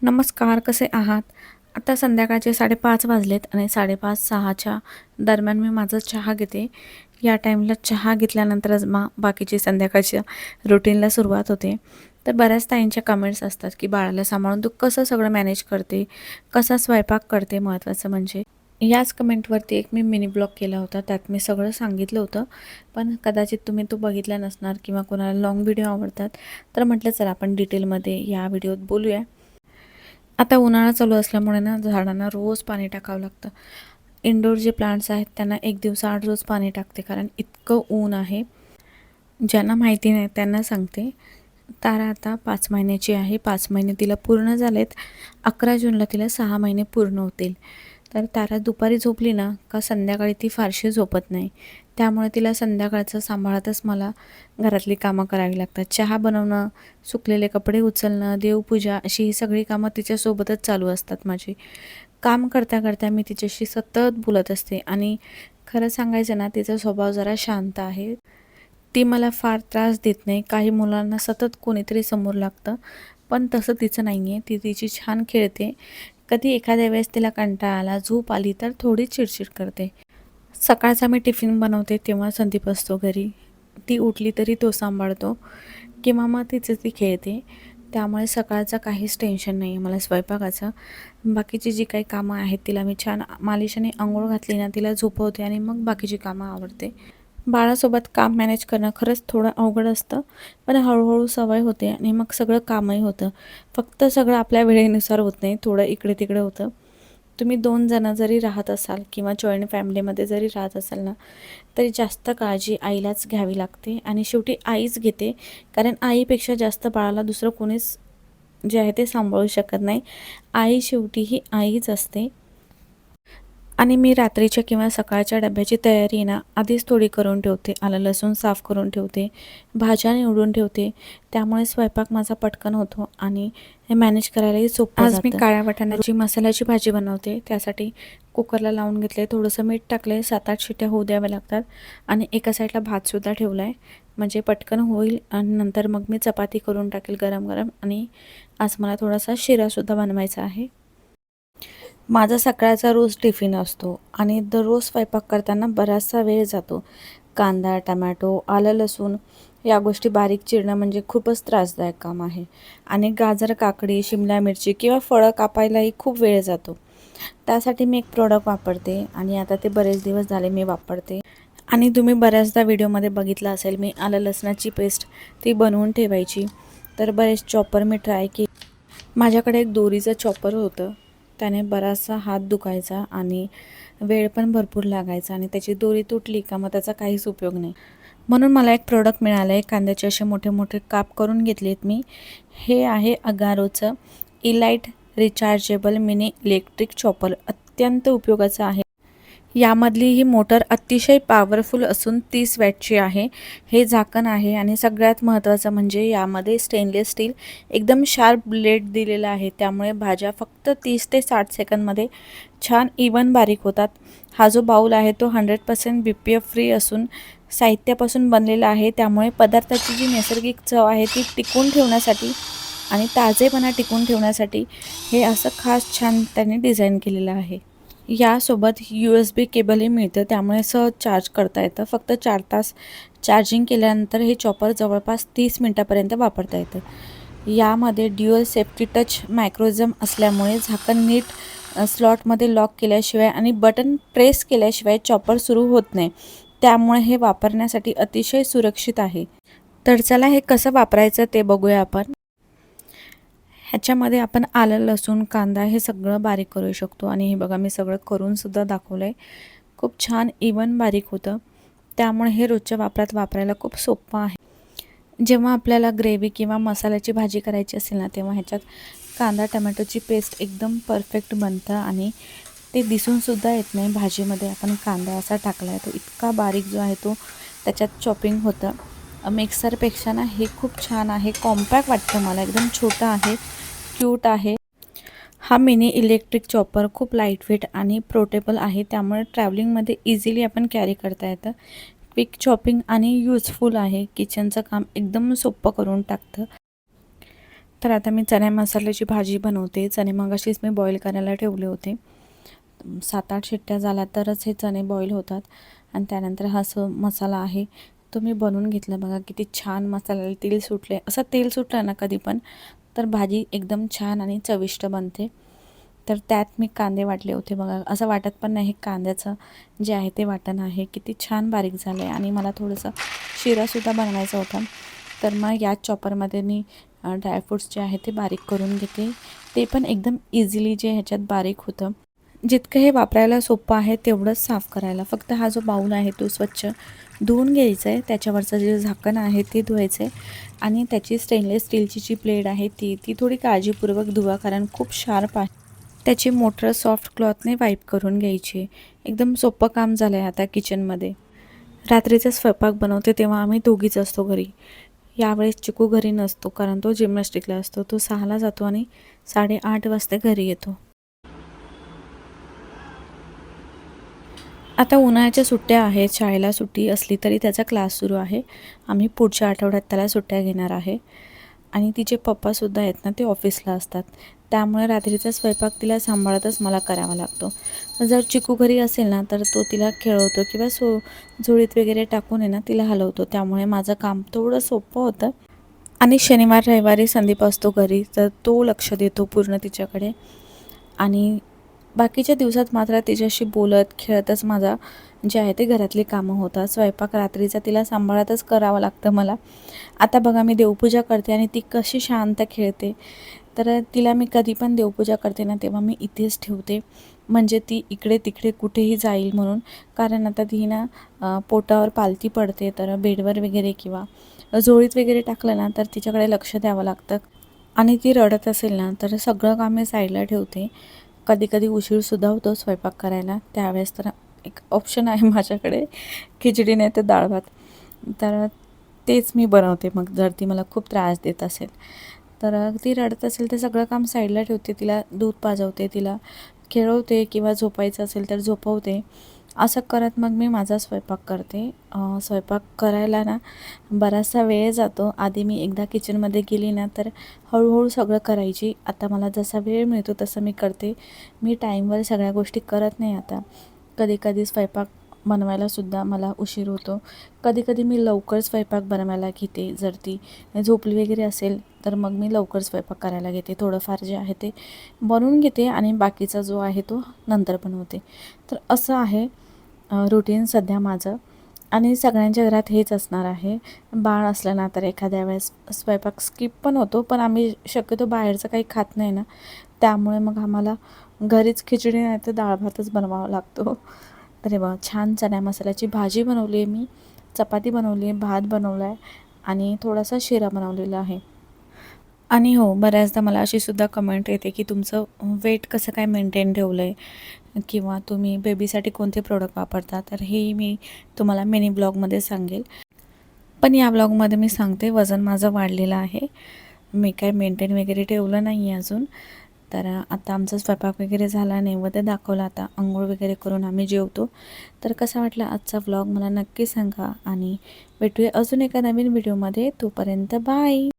नमस्कार, कसे आहात? आता संध्याकाळचे 5:30 वाजलेत आणि 5:30-6च्या दरम्यान मी माझा चहा घेते. या टाईमला चहा घेतल्यानंतरच बाकीची संध्याकाळच्या रुटीनला सुरुवात होते. तर बऱ्याच ताईंच्या कमेंट्स असतात, की बाळाला सांभाळून तू कसं सगळं मॅनेज करते? कसा स्वयंपाक करते? महत्त्वाचं म्हणजे. याच कमेंटवरती एक मी मिनी ब्लॉग केला होता. त्यात मी सगळं सांगितलं होतं. पण कदाचित तुम्ही तो बघितला नसणार किंवा कोणाला लाँग व्हिडिओ आवडतात. तर म्हटलं चला आपण डिटेलमध्ये या व्हिडिओत बोलूया. आता उन्हाळा चालू असल्यामुळे ना झाडांना रोज पाणी टाकावं लागतं. इंडोर जे प्लांट्स आहेत त्यांना 1 दिवसाआड रोज पाणी टाकते, कारण इतकं ऊन आहे. ज्यांना माहिती नाही त्यांना सांगते. तारा आता 5 महिन्याची आहे. 5 महिने तिला पूर्ण झालेत. 11 जूनला तिला 6 महिने पूर्ण होतील. तर तारा दुपारी झोपली ना का संध्याकाळी ती फारशी झोपत नाही. त्यामुळे तिला संध्याकाळचं सांभाळतच मला घरातली कामं करावी लागतात. चहा बनवणं, सुकलेले कपडे उचलणं, देवपूजा अशी ही सगळी कामं तिच्यासोबतच चालू असतात माझी. काम करता करता मी तिच्याशी सतत बोलत असते आणि खरं सांगायचं ना तिचा स्वभाव जरा शांत आहे. ती मला फार त्रास देत नाही. काही मुलांना सतत कोणीतरी समोर लागतं, पण तसं तिचं नाही आहे. ती तिची छान खेळते. कधी एखाद्या वेळेस तिला कंटाळा आला, झोप आली तर थोडी चिडचिड करते. सकाळचा मी टिफिन बनवते तेव्हा संदीप असतो घरी. ती उठली तरी तो सांभाळतो किंवा मग तिचं ती खेळते. त्यामुळे सकाळचं काहीच टेन्शन नाही आहे मला स्वयंपाकाचं. बाकीची जी काही कामं आहेत तिला मी छान मालिशाने अंघोळ घातली ना तिला झोपवते आणि मग बाकीची कामं आवरते. बाळासोबत काम मॅनेज करणं खरंच थोडं अवघड असतं, पण हळूहळू सवय होते आणि मग सगळं कामही होतं. फक्त सगळं आपल्या वेळेनुसार होत नाही, थोडं इकडे-तिकडे होतं. तुम्ही 2 जण जरी राहत असाल किंवा जॉईंट फॅमिलीमध्ये जरी राहत असाल ना, तरी जास्त काळजी आईलाच घ्यावी लागते आणि शेवटी आईच घेते. कारण आईपेक्षा जास्त बाळाला दुसरं कोणीच जे आहे ते सांभाळू शकत नाही. आई शेवटी ही आईच असते. आणि मी रात्रीच्या किंवा सकाळच्या डब्याची तयारी ना आधीच थोडी करून ठेवते. आलं लसूण साफ करून ठेवते, भाज्या निवडून ठेवते. त्यामुळे स्वयंपाक माझा पटकन होतो आणि हे मॅनेज करायलाही सोपं जातं. आज मी काळ्या वाटाण्याची मसाल्याची भाजी बनवते. त्यासाठी कुकरला लावून घेतले, थोडंसं मीठ टाकले, 7-8 शिट्ट्या होऊ द्याव्या लागतात आणि एका साईडला भातसुद्धा ठेवला आहे. म्हणजे पटकन होईल आणि नंतर मग मी चपाती करून टाकेल गरम-गरम. आणि आज मला थोडासा शिरासुद्धा बनवायचा आहे. माझा सकाळचा रोज टिफिन असतो आणि दररोज स्वयंपाक करताना बराचसा वेळ जातो. कांदा, टमॅटो, आलं, लसूण या गोष्टी बारीक चिरणं म्हणजे खूपच त्रासदायक काम आहे. आणि गाजर, काकडी, शिमला मिरची किंवा फळं कापायलाही खूप वेळ जातो. त्यासाठी मी एक प्रॉडक्ट वापरते आणि आता ते बरेच दिवस झाले मी वापरते. आणि तुम्ही बऱ्याचदा व्हिडिओमध्ये बघितलं असेल, मी आलं लसणाची पेस्ट ती बनवून ठेवायची. तर बरेच चॉपर मी ट्राय केले. माझ्याकडे एक दोरीचं चॉपर होतं. त्याने बराचसा हात दुखायचा आणि वेळ पण भरपूर लागायचा आणि त्याची दोरी तुटली का मग त्याचा काहीच उपयोग नाही. म्हणून मला एक प्रोडक्ट मिळालं आहे. कांद्याचे असे मोठे मोठे काप करून घेतलेत मी. हे आहे अगारोचं elite rechargeable mini electric chopper. अत्यंत उपयोगाचं आहे. यामधली ही मोटर अतिशय पॉवरफुल असून 30 वॅटची आहे. हे झाकण आहे आणि सगळ्यात महत्त्वाचं म्हणजे यामध्ये स्टेनलेस स्टील एकदम शार्प ब्लेड दिलेला आहे. त्यामुळे भाज्या फक्त 30 ते 60 सेकंदमध्ये छान इवन बारीक होतात. हा जो बाऊल आहे तो 100% BPF फ्री असून साहित्यापासून बनलेला आहे. त्यामुळे पदार्थाची जी नैसर्गिक चव आहे ती टिकून ठेवण्यासाठी आणि ताजेपणा टिकून ठेवण्यासाठी हे असं खास छान त्याने डिझाईन केलेलं आहे. यासोबत USB केबलही मिळतं, त्यामुळे सहज चार्ज करता येतं. फक्त 4 तास चार्जिंग केल्यानंतर हे चॉपर जवळपास 30 मिनटापर्यंत वापरता येतं. यामध्ये ड्युअल सेफ्टी टच मायक्रोझम असल्यामुळे झाकण नीट स्लॉटमध्ये लॉक केल्याशिवाय आणि बटन प्रेस केल्याशिवाय चॉपर सुरू होत नाही. त्यामुळे हे वापरण्यासाठी अतिशय सुरक्षित आहे. तर चला हे कसं वापरायचं ते बघूया आपण. ह्याच्यामध्ये आपण आलं, लसूण, कांदा हे सगळं बारीक करू शकतो आणि हे बघा मी सगळं करूनसुद्धा दाखवलं आहे. खूप छान इवन बारीक होतं. त्यामुळे हे रोजच्या वापरात वापरायला खूप सोपं आहे. जेव्हा आपल्याला ग्रेव्ही किंवा मसाल्याची भाजी करायची असेल ना, तेव्हा ह्याच्यात कांदा टमॅटोची पेस्ट एकदम परफेक्ट बनतं आणि ते दिसूनसुद्धा येत नाही भाजीमध्ये आपण कांदा असा टाकला आहे. तो इतका बारीक जो आहे तो त्याच्यात चॉपिंग होतं. मिक्सरपेक्षा ना हे खूप छान आहे. कॉम्पॅक्ट वाटतं मला, एकदम छोटं आहे, क्यूट आहे. हा मिनी इलेक्ट्रिक चॉपर खूप लाईटवेट आणि पोर्टेबल आहे. त्यामुळे ट्रॅव्हलिंगमध्ये इझिली आपण कॅरी करता येतं. क्विक चॉपिंग आणि यूजफुल आहे. किचनचं काम एकदम सोपं करून टाकतं. तर आता मी चण्या मसाल्याची भाजी बनवते. चणे मगाशीच मी बॉईल करायला ठेवले होते. 7-8 शिट्ट्या झाल्या तरच हे चणे बॉईल होतात. आणि त्यानंतर हा मसाला आहे तो मी बनवून घेतला. बघा किती छान मसाल्याला तेल सुटले. असं तेल सुटलं ना कधी पण तर भाजी एकदम छान आणि चविष्ट बनते. तर त्यात मी कांदे वाटले होते. बघा असं वाटत पण नाही कांद्याचं जे आहे ते वाटण आहे. किती छान बारीक झालं आहे. आणि मला थोडंसं शिरासुद्धा बनवायचा होता. तर मग याच चॉपरमध्ये मी ड्रायफ्रूट्स जे आहे ते बारीक करून घेते. ते पण एकदम इझिली जे ह्याच्यात बारीक होतं. जितकं हे वापरायला सोपं आहे तेवढंच साफ करायला. फक्त हा जो बाऊल आहे तो स्वच्छ धुवून घ्यायचा आहे. त्याच्यावरचं जे झाकण आहे ते धुवायचं आहे. आणि त्याची स्टेनलेस स्टीलची जी प्लेट आहे ती थोडी काळजीपूर्वक धुवा, कारण खूप शार्प आहे. त्याची मोटर सॉफ्ट क्लॉथने वाईप करून घ्यायची. एकदम सोपं काम झालं आहे आता किचनमध्ये. रात्रीचा स्वयंपाक बनवते तेव्हा आम्ही दोघीच असतो घरी. यावेळेस चिकू घरी नसतो, कारण तो जिम्नॅस्टिकला असतो. तो 6ला जातो आणि 8:30 वाजता घरी येतो. आता उन्हाळ्याच्या सुट्ट्या आहेत. शाळेला सुट्टी असली तरी त्याचा क्लास सुरू आहे. आम्ही पुढच्या आठवड्यात त्याला सुट्ट्या घेणार आहे. आणि तिचे पप्पासुद्धा आहेत ना, ते ऑफिसला असतात. त्यामुळे रात्रीचा स्वयंपाक तिला सांभाळतच मला करावा लागतो. जर चिकू घरी असेल ना तर तो तिला खेळवतो किंवा झोळीत वगैरे टाकून आहे ना तिला हलवतो. त्यामुळे माझं काम थोडं सोपं होतं. आणि शनिवार रविवारी संदीप असतो घरी, तर तो लक्ष देतो पूर्ण तिच्याकडे. आणि बाकीच्या दिवसात मात्र तिच्याशी बोलत खेळतच माझा जे आहे ते घरातली कामं होतात. स्वयंपाक रात्रीचा तिला सांभाळतच करावं लागतं मला. आता बघा मी देवपूजा करते आणि ती कशी शांत खेळते. तर तिला मी कधी पण देवपूजा करते ना तेव्हा मी इथेच ठेवते, म्हणजे ती इकडे तिकडे कुठेही जाईल म्हणून. कारण आता ती ना पोटावर पालथी पडते, तर बेडवर वगैरे किंवा झोळीत वगैरे टाकलं ना तर तिच्याकडे लक्ष द्यावं लागतं. आणि ती रडत असेल ना तर सगळं काम मी साईडला ठेवते. कधी कधी उशीरसुद्धा होतो स्वयंपाक करायला. त्यावेळेस तर एक ऑप्शन आहे माझ्याकडे, खिचडी नाही तर डाळ भात. तर तेच मी बनवते मग, जर ती मला खूप त्रास देत असेल. तर ती रडत असेल तर सगळं काम साईडला ठेवते. तिला दूध पाजवते, तिला खेळवते किंवा झोपायचं असेल तर झोपवते. असं करत मग मी माझा स्वयंपाक करते. स्वयंपाक करायला ना बराचसा वेळ जातो. आधी मी एकदा किचनमध्ये गेली ना तर हळूहळू सगळं करायची. आता मला जसा वेळ मिळतो तसं मी करते. मी टाईमवर सगळ्या गोष्टी करत नाही आता. कधी कधी स्वयंपाक बनवायलासुद्धा मला उशीर होतो. कधी कधी मी लवकर स्वयंपाक बनवायला घेते. जर ती झोपली वगैरे असेल तर मग मी लवकर स्वयंपाक करायला घेते. थोडंफार जे आहे ते बनवून घेते आणि बाकीचा जो आहे तो नंतर बनवते. तर असं आहे रुटीन सध्या माझं. आणि सगळ्यांच्या घरात हेच असणार आहे. बाळ असलं ना तर एखाद्या वेळेस स्वयंपाक स्किप पण होतो, पण आम्ही शक्यतो बाहेरचं काही खात नाही ना, त्यामुळे मग आम्हाला घरीच खिचडी नाही तर डाळ भातच बनवावा लागतो. तर हे बघा छान चण्या मसाल्याची भाजी बनवली आहे मी, चपाती बनवली आहे, भात बनवला आहे आणि थोडासा शिरा बनवलेला आहे. आणि हो, बऱ्याचदा मला अशी सुद्धा कमेंट येते की तुमचं वेट कसं काय मेंटेन ठेवलं आहे किंवा तुम्ही बेबीसाठी कोणते प्रोडक्ट वापरता. तर हे मी तुम्हाला मिनी ब्लॉगमध्ये सांगेल. पण या ब्लॉगमध्ये मी सांगते वजन माझं वाढलेलं आहे. मी काय मेंटेन वगैरे ठेवलं नाही आहे अजून. तर आता आमचा स्वयंपाक वगैरे झाला, नैवेद्य दाखवला, आता अंघोळ वगैरे करून आम्ही जेवतो. तर कसा वाटला आजचा व्लॉग मला नक्की सांगा आणि भेटूया अजून एका नवीन व्हिडिओमध्ये. तोपर्यंत बाय.